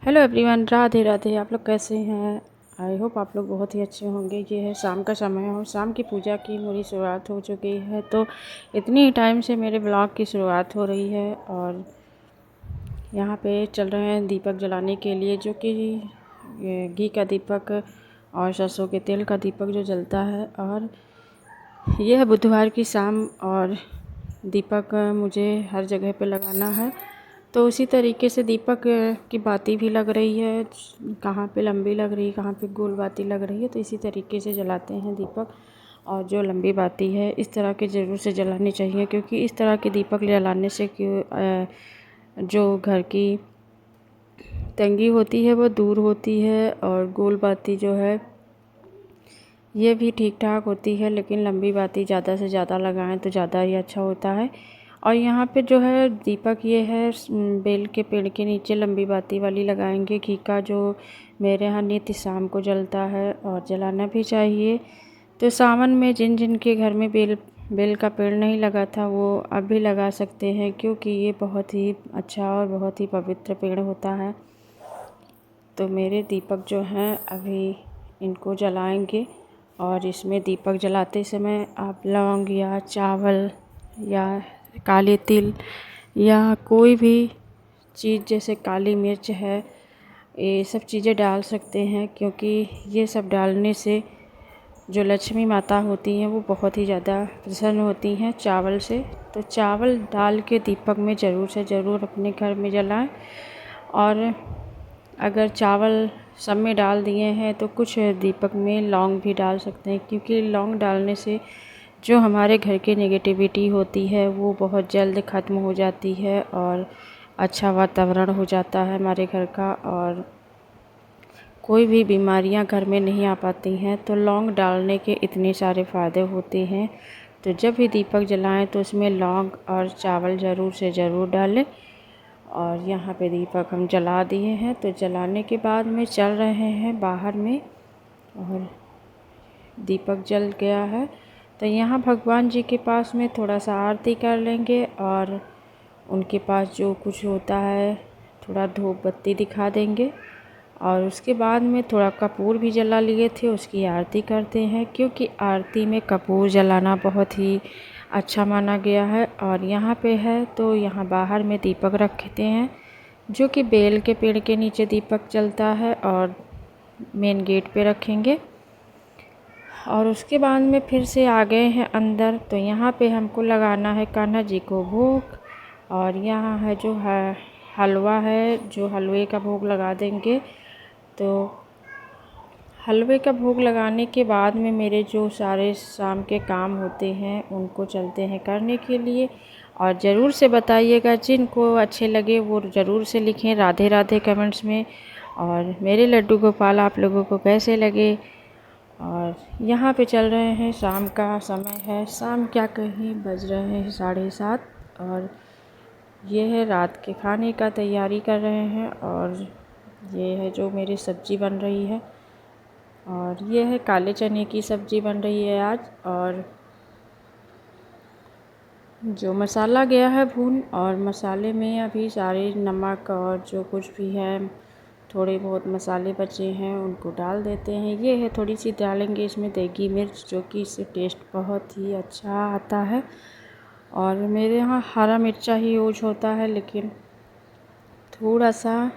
Hello everyone, Radhe Radhe. आप लोग कैसे हैं? आई होप आप लोग बहुत ही अच्छे होंगे। ये है शाम का समय और शाम की पूजा की मेरी शुरुआत हो चुकी है। तो इतनी ही टाइम से मेरे ब्लॉग की शुरुआत हो रही है और यहाँ पे चल रहे हैं दीपक जलाने के लिए, जो कि घी का दीपक और सरसों के तेल का दीपक जो जलता है। और यह है बुधवार की शाम और दीपक मुझे हर जगह पे लगाना है। तो उसी तरीके से दीपक की बाती भी लग रही है, कहाँ पे लंबी लग रही है, कहाँ पे गोल बाती लग रही है। तो इसी तरीके से जलाते हैं दीपक। और जो लंबी बाती है इस तरह के ज़रूर से जलानी चाहिए, क्योंकि इस तरह के दीपक जलाने से जो घर की तंगी होती है वो दूर होती है। और गोल बाती जो है ये भी ठीक ठाक होती है, लेकिन लंबी बाती ज़्यादा से ज़्यादा लगाएं तो ज़्यादा ही अच्छा होता है। और यहाँ पे जो है दीपक ये है बेल के पेड़ के नीचे लंबी बाती वाली लगाएंगे। घी का जो मेरे यहाँ नित्य शाम को जलता है और जलाना भी चाहिए। तो सावन में जिन जिन के घर में बेल का पेड़ नहीं लगा था वो अब भी लगा सकते हैं, क्योंकि ये बहुत ही अच्छा और बहुत ही पवित्र पेड़ होता है। तो मेरे दीपक जो हैं अभी इनको जलाएंगे। और इसमें दीपक जलाते समय आप लौंग या चावल या काले तिल या कोई भी चीज़ जैसे काली मिर्च है, ये सब चीज़ें डाल सकते हैं, क्योंकि ये सब डालने से जो लक्ष्मी माता होती हैं वो बहुत ही ज़्यादा प्रसन्न होती हैं चावल से। तो चावल डाल के दीपक में ज़रूर से ज़रूर अपने घर में जलाएं। और अगर चावल सब में डाल दिए हैं तो कुछ दीपक में लौंग भी डाल सकते हैं, क्योंकि लौंग डालने से जो हमारे घर की नेगेटिविटी होती है वो बहुत जल्द ख़त्म हो जाती है और अच्छा वातावरण हो जाता है हमारे घर का, और कोई भी बीमारियां घर में नहीं आ पाती हैं। तो लौंग डालने के इतने सारे फ़ायदे होते हैं। तो जब भी दीपक जलाएं तो उसमें लौंग और चावल ज़रूर से ज़रूर डालें। और यहाँ पे दीपक हम जला दिए हैं। तो जलाने के बाद में चल रहे हैं बाहर में और दीपक जल गया है। तो यहाँ भगवान जी के पास में थोड़ा सा आरती कर लेंगे और उनके पास जो कुछ होता है थोड़ा धूप बत्ती दिखा देंगे। और उसके बाद में थोड़ा कपूर भी जला लिए थे, उसकी आरती करते हैं, क्योंकि आरती में कपूर जलाना बहुत ही अच्छा माना गया है। और यहाँ पे है तो यहाँ बाहर में दीपक रखते हैं, जो कि बेल के पेड़ के नीचे दीपक जलता है और मेन गेट पे रखेंगे। और उसके बाद में फिर से आ गए हैं अंदर। तो यहाँ पे हमको लगाना है कान्हा जी को भोग। और यहाँ है जो है हलवा है, जो हलवे का भोग लगा देंगे। तो हलवे का भोग लगाने के बाद में मेरे जो सारे शाम के काम होते हैं उनको चलते हैं करने के लिए। और ज़रूर से बताइएगा, जिनको अच्छे लगे वो ज़रूर से लिखें राधे राधे कमेंट्स में। और मेरे लड्डू गोपाल आप लोगों को कैसे लगे। और यहाँ पे चल रहे हैं, शाम का समय है, शाम क्या कहीं बज रहे हैं 7:30। और ये है रात के खाने का तैयारी कर रहे हैं। और ये है जो मेरी सब्ज़ी बन रही है, और ये है काले चने की सब्ज़ी बन रही है आज। और जो मसाला गया है भून, और मसाले में अभी सारे नमक और जो कुछ भी है थोड़े बहुत मसाले बचे हैं उनको डाल देते हैं। ये है थोड़ी सी डालेंगे इसमें देगी मिर्च, जो कि इससे टेस्ट बहुत ही अच्छा आता है। और मेरे यहाँ हरा मिर्चा ही यूज होता है, लेकिन थोड़ा सा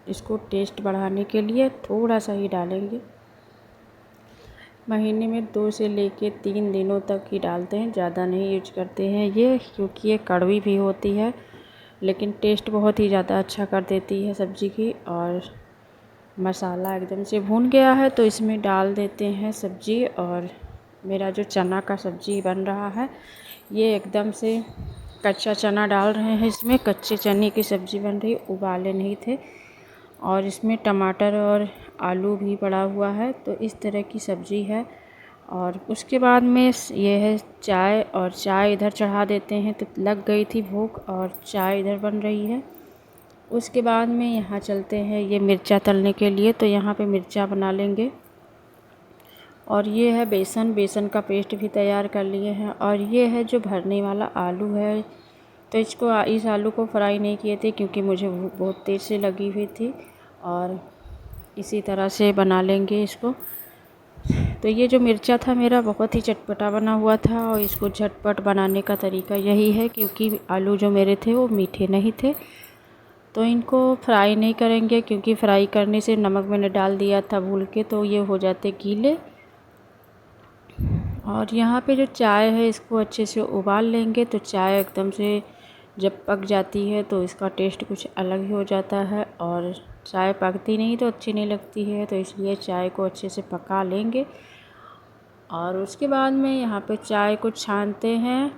इसको टेस्ट बढ़ाने के लिए थोड़ा सा ही डालेंगे। महीने में 2 से लेके 3 दिनों तक ही डालते हैं, ज़्यादा नहीं यूज करते हैं ये, क्योंकि ये कड़वी भी होती है लेकिन टेस्ट बहुत ही ज़्यादा अच्छा कर देती है सब्ज़ी की। और मसाला एकदम से भून गया है तो इसमें डाल देते हैं सब्ज़ी। और मेरा जो चना का सब्ज़ी बन रहा है ये एकदम से कच्चा चना डाल रहे हैं, इसमें कच्चे चने की सब्ज़ी बन रही, उबाले नहीं थे। और इसमें टमाटर और आलू भी पड़ा हुआ है, तो इस तरह की सब्ज़ी है। और उसके बाद में ये है चाय, और चाय इधर चढ़ा देते हैं। तो लग गई थी भूख और चाय इधर बन रही है। उसके बाद में यहाँ चलते हैं ये मिर्चा तलने के लिए। तो यहाँ पे मिर्चा बना लेंगे। और ये है बेसन का पेस्ट भी तैयार कर लिए हैं। और ये है जो भरने वाला आलू है, तो इस आलू को फ्राई नहीं किए थे क्योंकि मुझे भूख बहुत तेज़ से लगी हुई थी। और इसी तरह से बना लेंगे इसको। तो ये जो मिर्चा था मेरा बहुत ही चटपटा बना हुआ था, और इसको झटपट बनाने का तरीका यही है, क्योंकि आलू जो मेरे थे वो मीठे नहीं थे। तो इनको फ्राई नहीं करेंगे, क्योंकि फ्राई करने से नमक मैंने डाल दिया था भूल के, तो ये हो जाते गीले। और यहाँ पे जो चाय है इसको अच्छे से उबाल लेंगे। तो चाय एकदम से जब पक जाती है तो इसका टेस्ट कुछ अलग ही हो जाता है, और चाय पकती नहीं तो अच्छी नहीं लगती है। तो इसलिए चाय को अच्छे से पका लेंगे, और उसके बाद में यहाँ पे चाय को छानते हैं।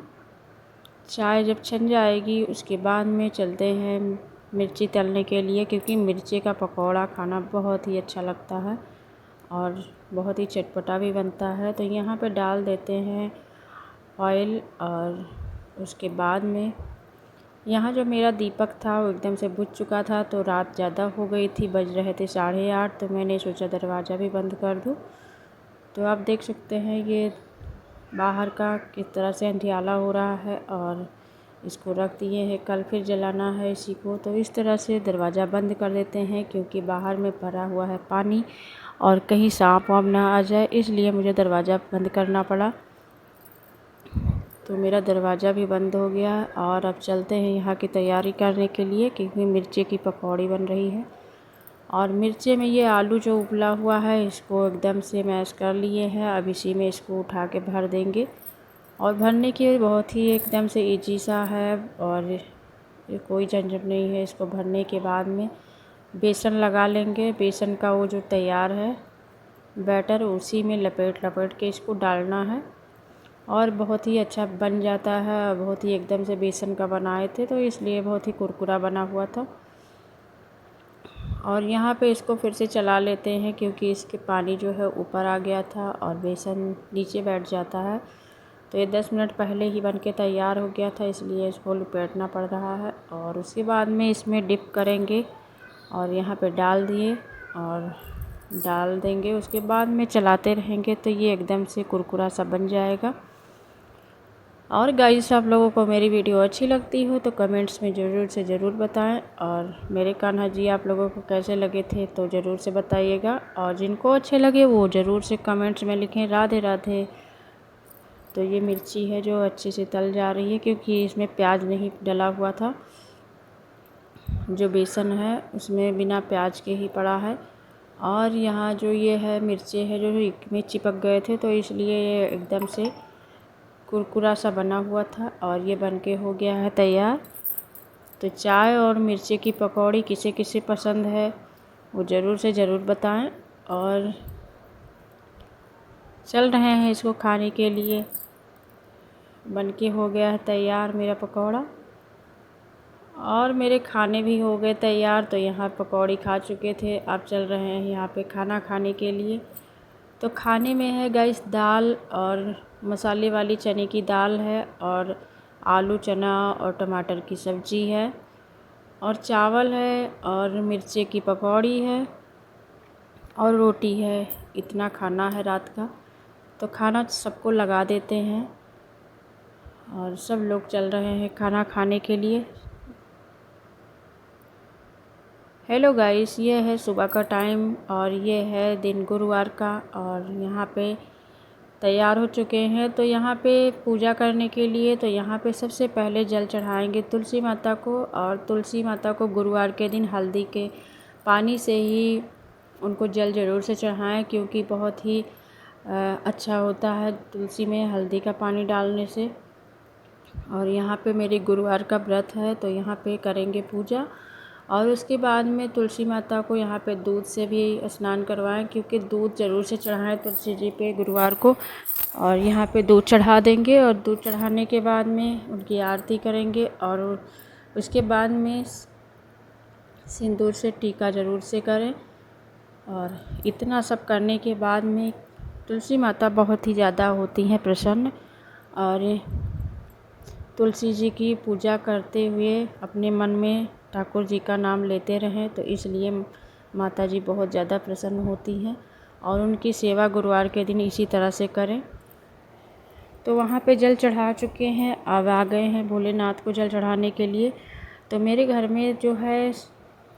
चाय जब छन जाएगी उसके बाद में चलते हैं मिर्ची तलने के लिए, क्योंकि मिर्ची का पकौड़ा खाना बहुत ही अच्छा लगता है और बहुत ही चटपटा भी बनता है। तो यहाँ पे डाल देते हैं ऑयल, और उसके बाद में यहाँ जो मेरा दीपक था वो एकदम से बुझ चुका था। तो रात ज़्यादा हो गई थी, बज रहे थे 8:30। तो मैंने सोचा दरवाज़ा भी बंद कर दूँ। तो आप देख सकते हैं ये बाहर का किस तरह से अंधियाला हो रहा है, और इसको रख दिए हैं, कल फिर जलाना है इसी को। तो इस तरह से दरवाज़ा बंद कर देते हैं, क्योंकि बाहर में भरा हुआ है पानी और कहीं सांप वाप ना आ जाए, इसलिए मुझे दरवाज़ा बंद करना पड़ा। तो मेरा दरवाज़ा भी बंद हो गया, और अब चलते हैं यहाँ की तैयारी करने के लिए, क्योंकि मिर्ची की पकौड़ी बन रही है। और मिर्चे में ये आलू जो उबला हुआ है इसको एकदम से मैश कर लिए हैं। अब इसी में इसको उठा के भर देंगे, और भरने की बहुत ही एकदम से ईजी सा है, और ये कोई झंझट नहीं है। इसको भरने के बाद में बेसन लगा लेंगे। बेसन का वो जो तैयार है बैटर, उसी में लपेट लपेट के इसको डालना है, और बहुत ही अच्छा बन जाता है। बहुत ही एकदम से बेसन का बनाए थे, तो इसलिए बहुत ही कुरकुरा बना हुआ था। और यहाँ पे इसको फिर से चला लेते हैं, क्योंकि इसके पानी जो है ऊपर आ गया था और बेसन नीचे बैठ जाता है। तो ये 10 मिनट पहले ही बन के तैयार हो गया था, इसलिए इसको लपेटना पड़ रहा है। और उसके बाद में इसमें डिप करेंगे, और यहाँ पे डाल दिए और डाल देंगे। उसके बाद में चलाते रहेंगे, तो ये एकदम से कुरकुरा सा बन जाएगा। और गाइस, आप लोगों को मेरी वीडियो अच्छी लगती हो तो कमेंट्स में ज़रूर से ज़रूर बताएं, और मेरे कान्हा जी आप लोगों को कैसे लगे थे तो ज़रूर से बताइएगा, और जिनको अच्छे लगे वो ज़रूर से कमेंट्स में लिखें। राधे राधे। तो ये मिर्ची है जो अच्छे से तल जा रही है, क्योंकि इसमें प्याज नहीं डला हुआ था। जो बेसन है उसमें बिना प्याज के ही पड़ा है। और यहाँ जो ये है मिर्ची है जो में चिपक गए थे, तो इसलिए ये एकदम से कुरकुरा सा बना हुआ था, और ये बनके हो गया है तैयार। तो चाय और मिर्ची की पकौड़ी किसे किसे पसंद है वो ज़रूर से ज़रूर बताएं। और चल रहे हैं इसको खाने के लिए। बनके हो गया है तैयार मेरा पकौड़ा, और मेरे खाने भी हो गए तैयार। तो यहाँ पकौड़ी खा चुके थे, अब चल रहे हैं यहाँ पे खाना खाने के लिए। तो खाने में है गाइस दाल, और मसाले वाली चने की दाल है, और आलू चना और टमाटर की सब्ज़ी है, और चावल है, और मिर्ची की पकौड़ी है, और रोटी है। इतना खाना है रात का। तो खाना सबको लगा देते हैं, और सब लोग चल रहे हैं खाना खाने के लिए। हेलो गाइस, ये है सुबह का टाइम, और ये है दिन गुरुवार का, और यहाँ पे तैयार हो चुके हैं। तो यहाँ पे पूजा करने के लिए, तो यहाँ पे सबसे पहले जल चढ़ाएंगे तुलसी माता को। और तुलसी माता को गुरुवार के दिन हल्दी के पानी से ही उनको जल ज़रूर से चढ़ाएं, क्योंकि बहुत ही अच्छा होता है तुलसी में हल्दी का पानी डालने से। और यहाँ पे मेरी गुरुवार का व्रत है, तो यहाँ पे करेंगे पूजा। और उसके बाद में तुलसी माता को यहाँ पे दूध से भी स्नान करवाएं, क्योंकि दूध ज़रूर से चढ़ाएं तुलसी जी पे गुरुवार को। और यहाँ पे दूध चढ़ा देंगे, और दूध चढ़ाने के बाद में उनकी आरती करेंगे, और उसके बाद में सिंदूर से टीका ज़रूर से करें। और इतना सब करने के बाद में तुलसी माता बहुत ही ज़्यादा होती हैं प्रसन्न, और तुलसी जी की पूजा करते हुए अपने मन में ठाकुर जी का नाम लेते रहें, तो इसलिए माता जी बहुत ज़्यादा प्रसन्न होती हैं। और उनकी सेवा गुरुवार के दिन इसी तरह से करें। तो वहाँ पे जल चढ़ा चुके हैं, अब आ गए हैं भोलेनाथ को जल चढ़ाने के लिए। तो मेरे घर में जो है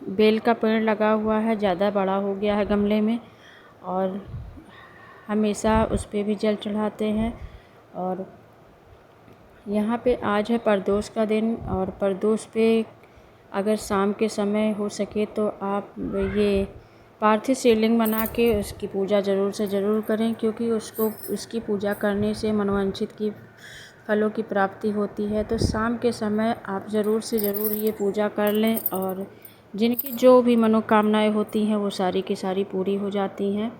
बेल का पेड़ लगा हुआ है, ज़्यादा बड़ा हो गया है गमले में, और हमेशा उस पे भी जल चढ़ाते हैं। और यहाँ पे आज है प्रदोष का दिन, और प्रदोष पे अगर शाम के समय हो सके तो आप ये पार्थिव शिवलिंग बना के उसकी पूजा ज़रूर से ज़रूर करें, क्योंकि उसकी पूजा करने से मनोवांछित की फलों की प्राप्ति होती है। तो शाम के समय आप ज़रूर से ज़रूर ये पूजा कर लें, और जिनकी जो भी मनोकामनाएं होती हैं वो सारी की सारी पूरी हो जाती हैं।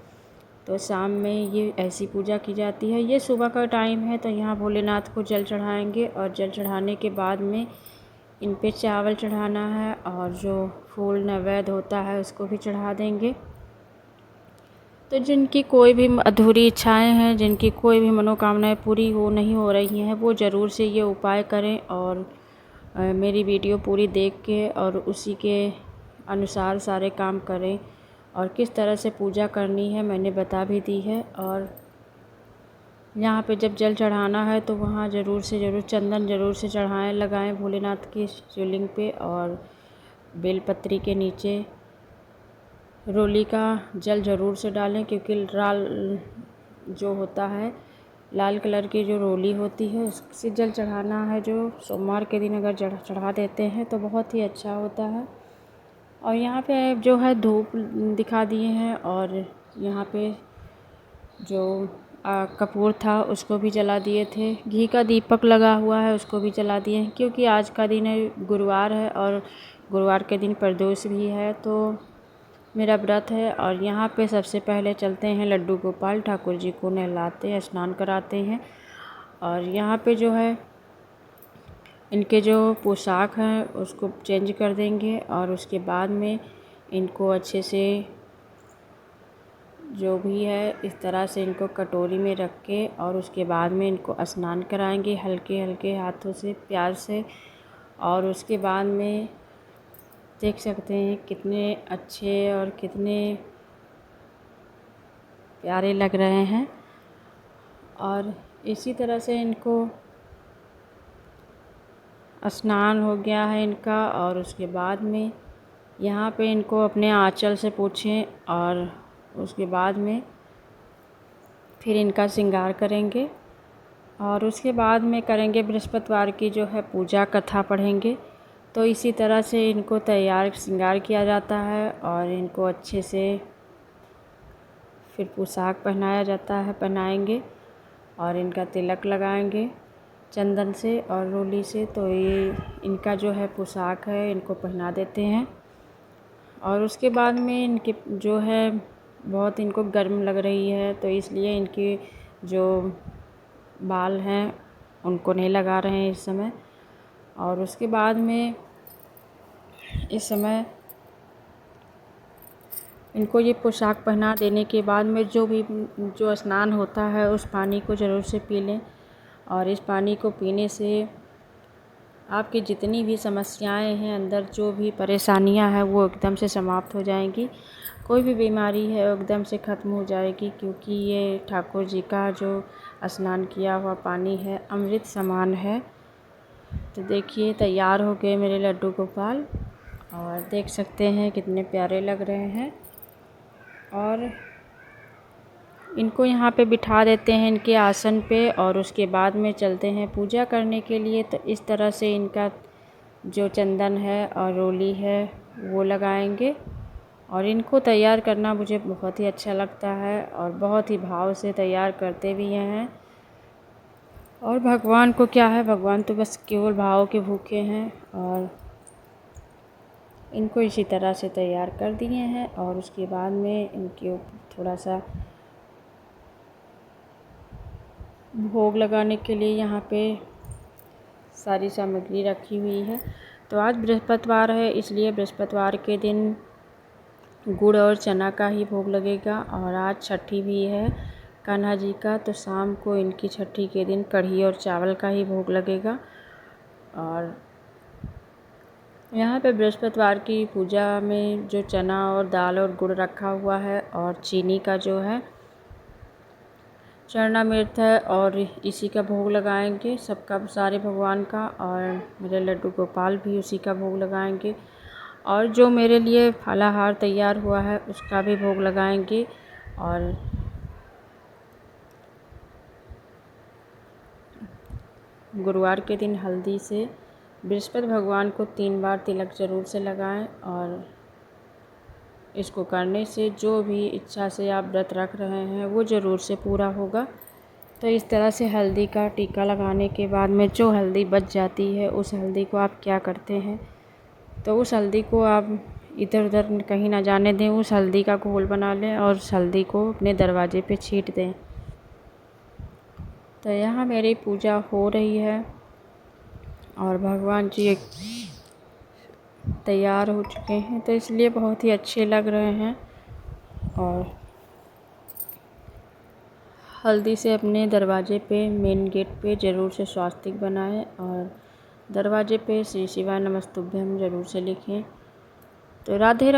तो शाम में ये ऐसी पूजा की जाती है। ये सुबह का टाइम है, तो यहाँ भोलेनाथ को जल चढ़ाएंगे, और जल चढ़ाने के बाद में इन पे चावल चढ़ाना है, और जो फूल नैवेद्य होता है उसको भी चढ़ा देंगे। तो जिनकी कोई भी अधूरी इच्छाएं हैं, जिनकी कोई भी मनोकामनाएं पूरी नहीं हो रही हैं, वो ज़रूर से ये उपाय करें, और मेरी वीडियो पूरी देख के और उसी के अनुसार सारे काम करें। और किस तरह से पूजा करनी है मैंने बता भी दी है। और यहाँ पे जब जल चढ़ाना है तो वहाँ ज़रूर से ज़रूर चंदन ज़रूर से चढ़ाएं, लगाएं भोलेनाथ की शिवलिंग पे, और बेलपत्री के नीचे रोली का जल ज़रूर से डालें, क्योंकि लाल जो होता है, लाल कलर की जो रोली होती है उससे जल चढ़ाना है। जो सोमवार के दिन अगर चढ़ा देते हैं तो बहुत ही अच्छा होता है। और यहाँ पे जो है धूप दिखा दिए हैं, और यहाँ पे जो कपूर था उसको भी जला दिए थे। घी का दीपक लगा हुआ है उसको भी जला दिए हैं, क्योंकि आज का दिन है, गुरुवार है, और गुरुवार के दिन प्रदोष भी है, तो मेरा व्रत है। और यहाँ पे सबसे पहले चलते हैं लड्डू गोपाल, ठाकुर जी को नहलाते हैं, स्नान कराते हैं। और यहाँ पे जो है इनके जो पोशाक हैं उसको चेंज कर देंगे, और उसके बाद में इनको अच्छे से जो भी है इस तरह से इनको कटोरी में रख के, और उसके बाद में इनको स्नान कराएंगे हल्के हल्के हाथों से, प्यार से। और उसके बाद में देख सकते हैं कितने अच्छे और कितने प्यारे लग रहे हैं। और इसी तरह से इनको स्नान हो गया है इनका, और उसके बाद में यहाँ पे इनको अपने आंचल से पोंछें, और उसके बाद में फिर इनका श्रृंगार करेंगे। और उसके बाद में करेंगे बृहस्पतिवार की जो है पूजा कथा पढ़ेंगे। तो इसी तरह से इनको तैयार श्रृंगार किया जाता है, और इनको अच्छे से फिर पोशाक पहनाया जाता है, पहनाएंगे, और इनका तिलक लगाएंगे चंदन से और रोली से। तो ये इनका जो है पोशाक है इनको पहना देते हैं। और उसके बाद में इनके जो है बहुत इनको गर्म लग रही है, तो इसलिए इनके जो बाल हैं उनको नहीं लगा रहे हैं इस समय। और उसके बाद में इस समय इनको ये पोशाक पहना देने के बाद में जो स्नान होता है उस पानी को ज़रूर से पी लें। और इस पानी को पीने से आपकी जितनी भी समस्याएं हैं, अंदर जो भी परेशानियां हैं वो एकदम से समाप्त हो जाएंगी। कोई भी बीमारी है वो एकदम से ख़त्म हो जाएगी, क्योंकि ये ठाकुर जी का जो स्नान किया हुआ पानी है अमृत समान है। तो देखिए तैयार हो गए मेरे लड्डू गोपाल, और देख सकते हैं कितने प्यारे लग रहे हैं। और इनको यहाँ पे बिठा देते हैं इनके आसन पे, और उसके बाद में चलते हैं पूजा करने के लिए। तो इस तरह से इनका जो चंदन है और रोली है वो लगाएंगे। और इनको तैयार करना मुझे बहुत ही अच्छा लगता है, और बहुत ही भाव से तैयार करते भी हैं। और भगवान को क्या है, भगवान तो बस केवल भाव के भूखे हैं। और इनको इसी तरह से तैयार कर दिए हैं, और उसके बाद में इनके थोड़ा सा भोग लगाने के लिए यहाँ पे सारी सामग्री रखी हुई है। तो आज बृहस्पतिवार है, इसलिए बृहस्पतिवार के दिन गुड़ और चना का ही भोग लगेगा। और आज छठी भी है कान्हा जी का, तो शाम को इनकी छठी के दिन कढ़ी और चावल का ही भोग लगेगा। और यहाँ पे बृहस्पतिवार की पूजा में जो चना और दाल और गुड़ रखा हुआ है, और चीनी का जो है चरणामृत है, और इसी का भोग लगाएंगे सबका, सारे भगवान का। और मेरे लड्डू गोपाल भी उसी का भोग लगाएंगे। और जो मेरे लिए फलाहार तैयार हुआ है उसका भी भोग लगाएंगे। और गुरुवार के दिन हल्दी से बृहस्पति भगवान को 3 बार तिलक ज़रूर से लगाएं। और इसको करने से जो भी इच्छा से आप व्रत रख रहे हैं वो ज़रूर से पूरा होगा। तो इस तरह से हल्दी का टीका लगाने के बाद में जो हल्दी बच जाती है उस हल्दी को आप क्या करते हैं, तो उस हल्दी को आप इधर उधर कहीं ना जाने दें, उस हल्दी का घोल बना लें और उस हल्दी को अपने दरवाजे पे छींट दें। तो यहाँ मेरी पूजा हो रही है और भगवान जी तैयार हो चुके हैं, तो इसलिए बहुत ही अच्छे लग रहे हैं। और हल्दी से अपने दरवाजे पे, मेन गेट पे ज़रूर से स्वास्तिक बनाएं और दरवाजे पे श्री शिवाय नमस्तुभ्यम ज़रूर से लिखें। तो राधे राधे।